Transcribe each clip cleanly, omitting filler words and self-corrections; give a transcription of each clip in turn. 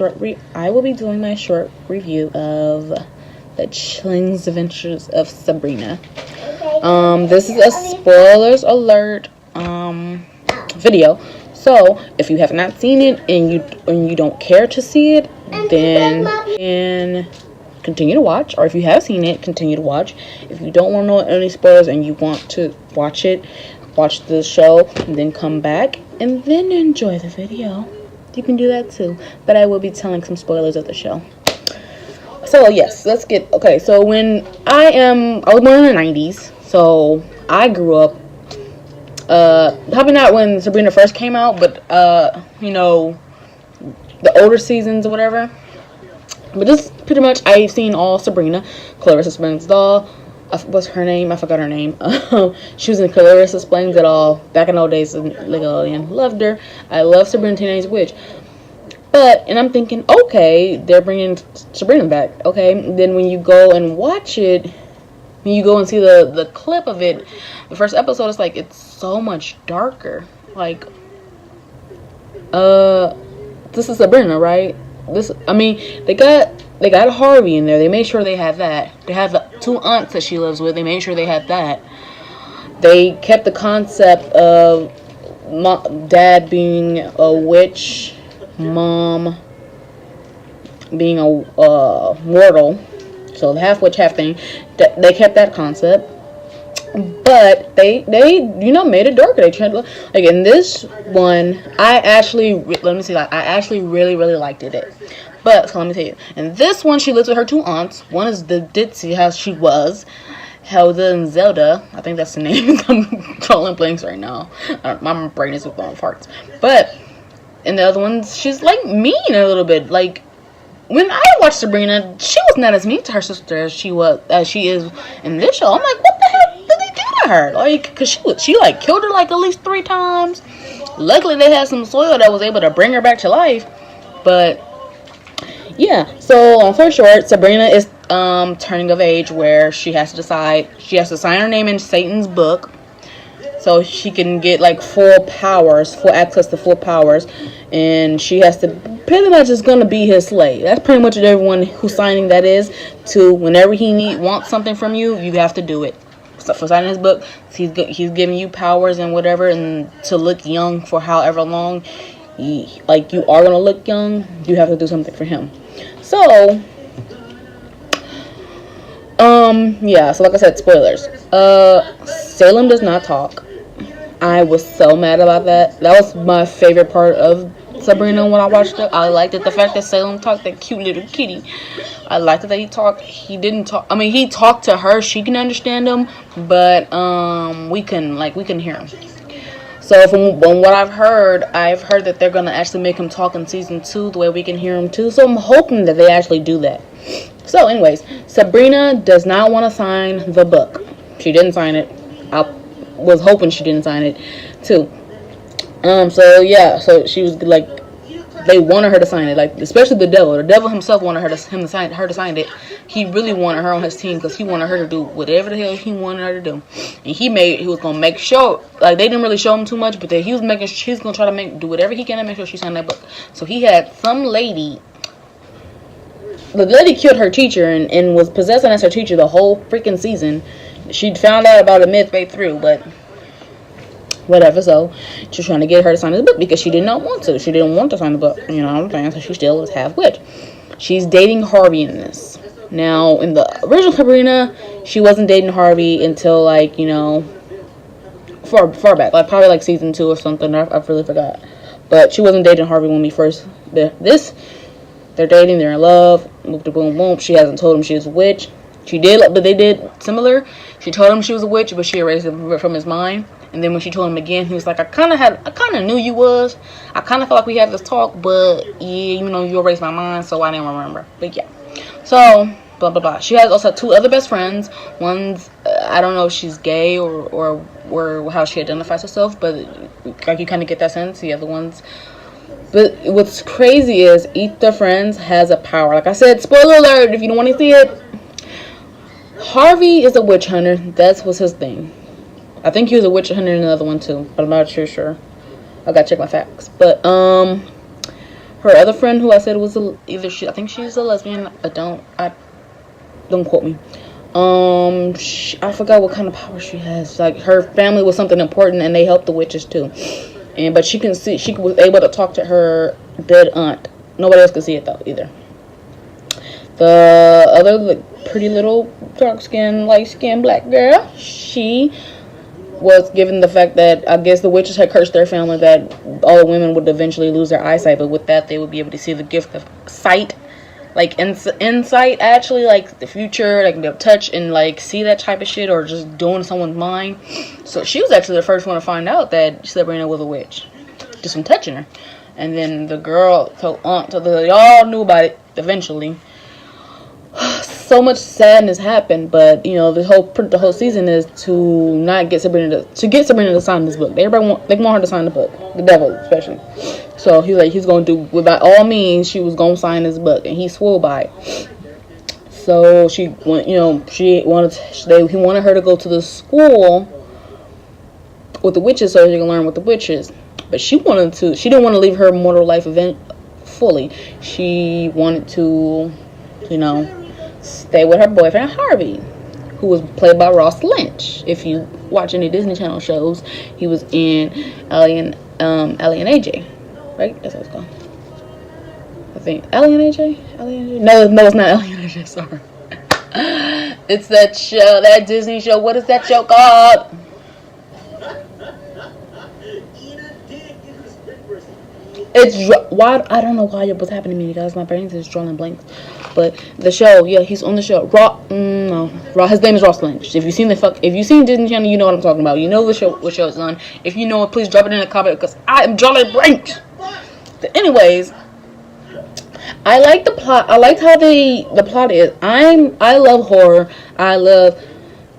I will be doing my short review of the chilling adventures of Sabrina. This is a spoilers alert video. So if you have not seen it and you don't care to see it, then continue to watch. Or if you have seen it, continue to watch. If you don't want to know any spoilers and you want to watch the show, and then come back and then enjoy the video. You can do that too. But I will be telling some spoilers of the show. So yes, okay. So when I was born in the 90s, so I grew up. Probably not when Sabrina first came out, but the older seasons or whatever. But this pretty much I've seen all Sabrina, Clarissa Explains It All. What's her name? I forgot her name. She was in Clarissa Explains It All back in old days in Nickelodeon. Loved her. I love Sabrina Teenage Witch. And I'm thinking, okay, they're bringing Sabrina back. Okay, then when you go and watch it, when you go and see the clip of it, the first episode, it's like it's so much darker. Like, this is Sabrina, right? They got Harvey in there. They made sure they had that. They have the 2 aunts that she lives with. They made sure they had that. They kept the concept of dad being a witch, mom being a mortal. So the half witch, half thing. They kept that concept. But they made it darker. They tried to, like in this one, I actually really, really liked it. But so let me tell you, in this one, she lives with her 2 aunts. One is the ditzy, how she was, Helda and Zelda. I think that's the name. I'm drawing blanks right now. My brain is with long farts. But in the other ones, she's like mean a little bit. Like when I watched Sabrina, she was not as mean to her sister as she is in this show. I'm like, what the hell did they do to her? Like, cause she like killed her like at least 3 times. Luckily, they had some soil that was able to bring her back to life. But yeah, so long story short, Sabrina is turning of age where she has to sign her name in Satan's book, so she can get like full access to full powers, and she has to pretty much is gonna be his slave. That's pretty much what everyone who's signing that is. To whenever he wants something from you, you have to do it. So for signing his book, he's giving you powers and whatever, and to look young for however long. You are gonna look young. You have to do something for him. So, yeah. So like I said, spoilers. Salem does not talk. I was so mad about that. That was my favorite part of Sabrina when I watched it. I liked it, the fact that Salem talked, that cute little kitty. I liked it that he talked. He didn't talk. I mean, he talked to her. She can understand him, but we couldn't hear him. So from what I've heard that they're gonna actually make him talk in season 2, the way we can hear him too. So I'm hoping that they actually do that. So, anyways, Sabrina does not want to sign the book. She didn't sign it. I was hoping she didn't sign it too. So yeah, so she was like, they wanted her to sign it, like especially the devil. The devil himself wanted her to sign it. He really wanted her on his team because he wanted her to do whatever the hell he wanted her to do. And he was gonna make sure, like they didn't really show him too much, but he's gonna try to do whatever he can to make sure she signed that book. So he had some lady. The lady killed her teacher and was possessing as her teacher the whole freaking season. She found out about it midway through, but whatever. So she was trying to get her to sign the book because she did not want to. She didn't want to sign the book. You know what I'm saying? So she still was half witch. She's dating Harvey in this. Now, in the original Sabrina, she wasn't dating Harvey until far back, like probably like season 2 or something. I really forgot. But she wasn't dating Harvey when we first they're dating. They're in love. Boom, boom, boom. She hasn't told him she was a witch. She did, but they did similar. She told him she was a witch, but she erased it from his mind. And then when she told him again, he was like, I kind of knew you was. I kind of felt like we had this talk, but yeah, you erased my mind, so I didn't remember. But yeah. So, blah, blah, blah. She has also 2 other best friends. One's, I don't know if she's gay or how she identifies herself, but like you kind of get that sense. The other ones. But what's crazy is each of their friends has a power. Like I said, spoiler alert if you don't want to see it. Harvey is a witch hunter. That was his thing. I think he was a witch hunter in another one too, but I'm not sure. I gotta check my facts. But her her other friend, who I said was I think she's a lesbian. Don't quote me. I forgot what kind of power she has. Like, her family was something important, and they helped the witches too. But she was able to talk to her dead aunt. Nobody else could see it though either. The other pretty little dark-skinned, light-skinned black girl, she was given the fact that I guess the witches had cursed their family that all the women would eventually lose their eyesight, but with that they would be able to see the gift of sight, like insight, actually, like the future. They can be able to touch and like see that type of shit, or just doing someone's mind. So she was actually the first one to find out that Sabrina was a witch, just from touching her. And then the girl told aunt, so they all knew about it eventually. So much sadness happened, but the whole season is to not get Sabrina to sign this book. They want her to sign the book, the devil especially. So he's going to do, by all means, she was going to sign this book, and he swore by it. So he wanted her to go to the school with the witches so she can learn with the witches. But she didn't want to leave her mortal life event fully. She wanted to, stay with her boyfriend Harvey, who was played by Ross Lynch. If you watch any Disney Channel shows, he was in Ellie and AJ, right? That's what it's called. I think Ellie and AJ. No, it's not Ellie and AJ. Sorry, it's that show, that Disney show. What is that show called? I don't know why it was happening to me, guys. My brain is drawing blanks. But the show, yeah, he's on the show. His name is Ross Lynch. If you've seen Disney Channel, you know what I'm talking about. You know what show it's on. If you know it, please drop it in the comment, because I am drawing blanks. But anyways, I like the plot. I like how the plot is. I love horror. I love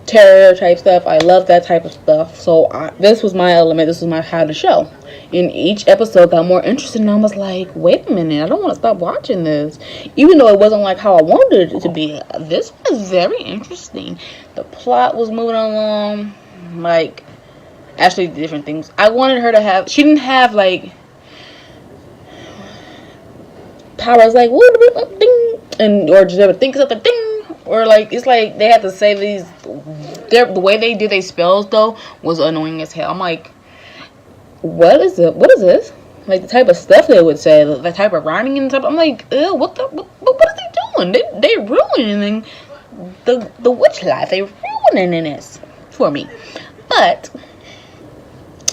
terror type stuff. I love that type of stuff. So this was my element. This was my how to show. And each episode got more interesting, and I was like, wait a minute, I don't want to stop watching this. Even though it wasn't like how I wanted it to be, this was very interesting. The plot was moving along, like, actually different things. I wanted her to have, she didn't have, like, powers like, ding, or just ever think something, ding, or like, it's like they had to say these, the way they did their spells, though, was annoying as hell. I'm like, what is this? Like, the type of stuff they would say, the type of rhyming and stuff. I'm like, ew, what are they doing? They ruining the witch life. They ruining this for me. But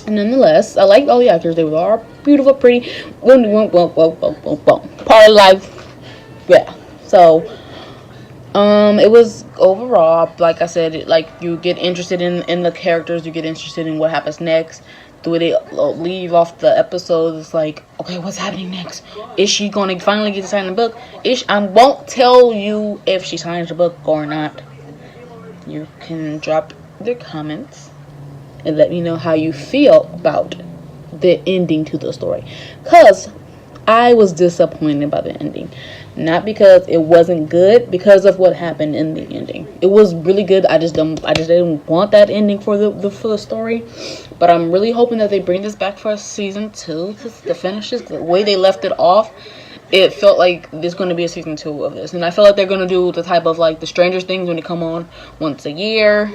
nonetheless, I liked all the actors. They were all beautiful, pretty. Part of life. Yeah. So it was overall, like I said, like, you get interested in the characters, you get interested in what happens next. The way they leave off the episode, it's like, okay, what's happening next? Is she going to finally get to sign the book? I won't tell you if she signs the book or not. You can drop your comments and let me know how you feel about the ending to the story. Because I was disappointed by the ending. Not because it wasn't good, because of what happened in the ending. It was really good. I just didn't want that ending for the story. But I'm really hoping that they bring this back for season 2 to finish this. The way they left it off, it felt like there's going to be a season 2 of this. And I feel like they're going to do the type of, like, the Stranger Things when they come on once a year,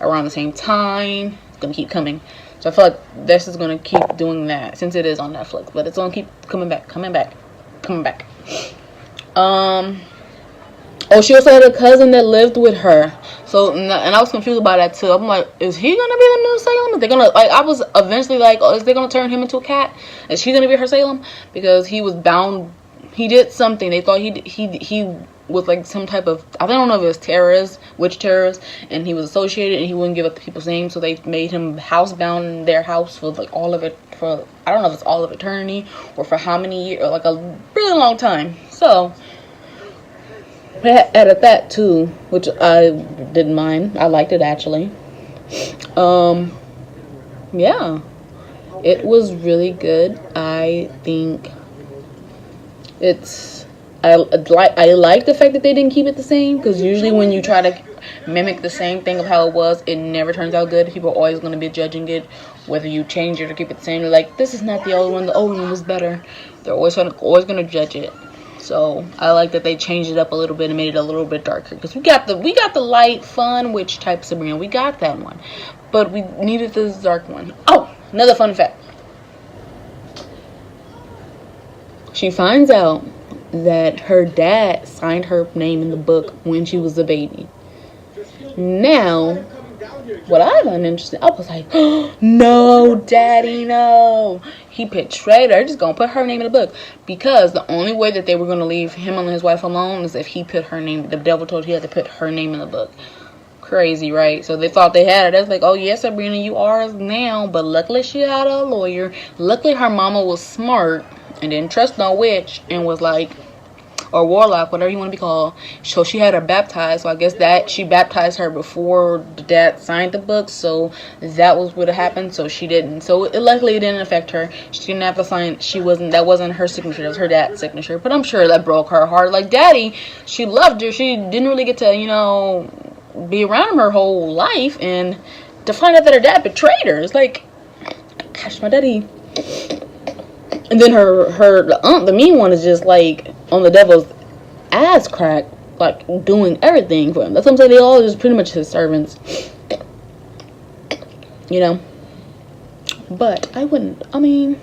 around the same time. It's going to keep coming. So I feel like this is going to keep doing that, since it is on Netflix. But it's going to keep coming back. She also had a cousin that lived with her. So, and I was confused about that too. I'm like, is he gonna be the new Salem? Is they gonna, like, I was eventually like, oh, is they gonna turn him into a cat? Is she gonna be her Salem? Because he was bound. He did something. They thought he was like some type of, I don't know if it was witch terrorist, and he was associated, and he wouldn't give up the people's names, so they made him housebound in their house for like all of it, for, I don't know if it's all of eternity or for how many years, or like a really long time. So they added that too, which I didn't mind. I liked it actually. Yeah, it was really good. I think I like the fact that they didn't keep it the same, because usually when you try to mimic the same thing of how it was, it never turns out good. People are always going to be judging it whether you change it or keep it the same. They're like, this is not the old one. The old one was better. They're always gonna judge it. So I like that they changed it up a little bit and made it a little bit darker, because we got the light, fun witch type Sabrina. We got that one, but we needed this dark one. Oh, another fun fact. She finds out that her dad signed her name in the book when she was a baby. Now, what I found interesting, I was like, oh, no, daddy, no. He betrayed her. Just gonna put her name in the book, because the only way that they were gonna leave him and his wife alone is if he put her name. The devil told he had to put her name in the book. Crazy, right? So they thought they had her. That's like, oh yes, Sabrina, you are now. But luckily she had a lawyer. Luckily her mama was smart and didn't trust no witch and was like, or warlock, whatever you want to be called. So she had her baptized. So I guess that she baptized her before the dad signed the book. So that was what happened. So she didn't. So luckily it didn't affect her. She didn't have to sign. That wasn't her signature. That was her dad's signature. But I'm sure that broke her heart. Like, daddy, she loved her. She didn't really get to, be around him her whole life, and to find out that her dad betrayed her. It's like, gosh, my daddy. And then the aunt, the mean one, is just like on the devil's ass crack, like doing everything for him. That's what I'm saying. They all just pretty much his servants, But I wouldn't. I mean,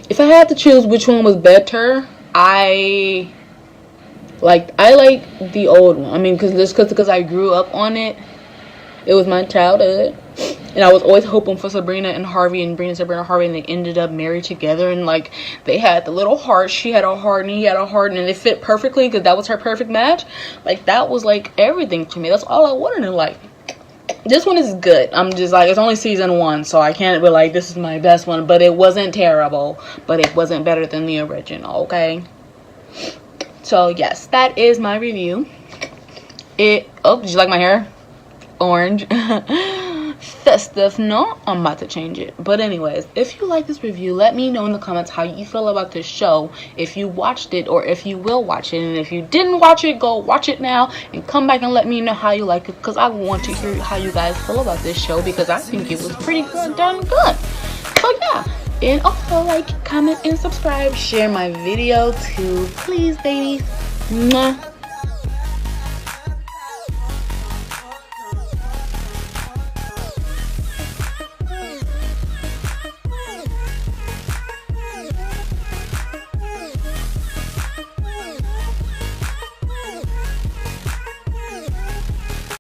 if I had to choose which one was better, I like the old one. I mean, because I grew up on it. It was my childhood. And I was always hoping for Sabrina and Harvey, and Sabrina and Harvey, and they ended up married together. And, like, they had the little heart. She had a heart, and he had a heart, and it fit perfectly because that was her perfect match. Like, that was, like, everything to me. That's all I wanted in life. This one is good. I'm just, like, it's only season 1, so I can't be like, this is my best one. But it wasn't terrible. But it wasn't better than the original, okay? So, yes, that is my review. Oh, did you like my hair? Orange. Festive. No, I'm about to change it. But anyways, if you like this review, let me know in the comments how you feel about this show. If you watched it, or if you will watch it. And if you didn't watch it, go watch it now. And come back and let me know how you like it, because I want to hear how you guys feel about this show, because I think it was pretty good, done good. So, yeah. And also, like, comment, and subscribe. Share my video too, please, babies. Mwah.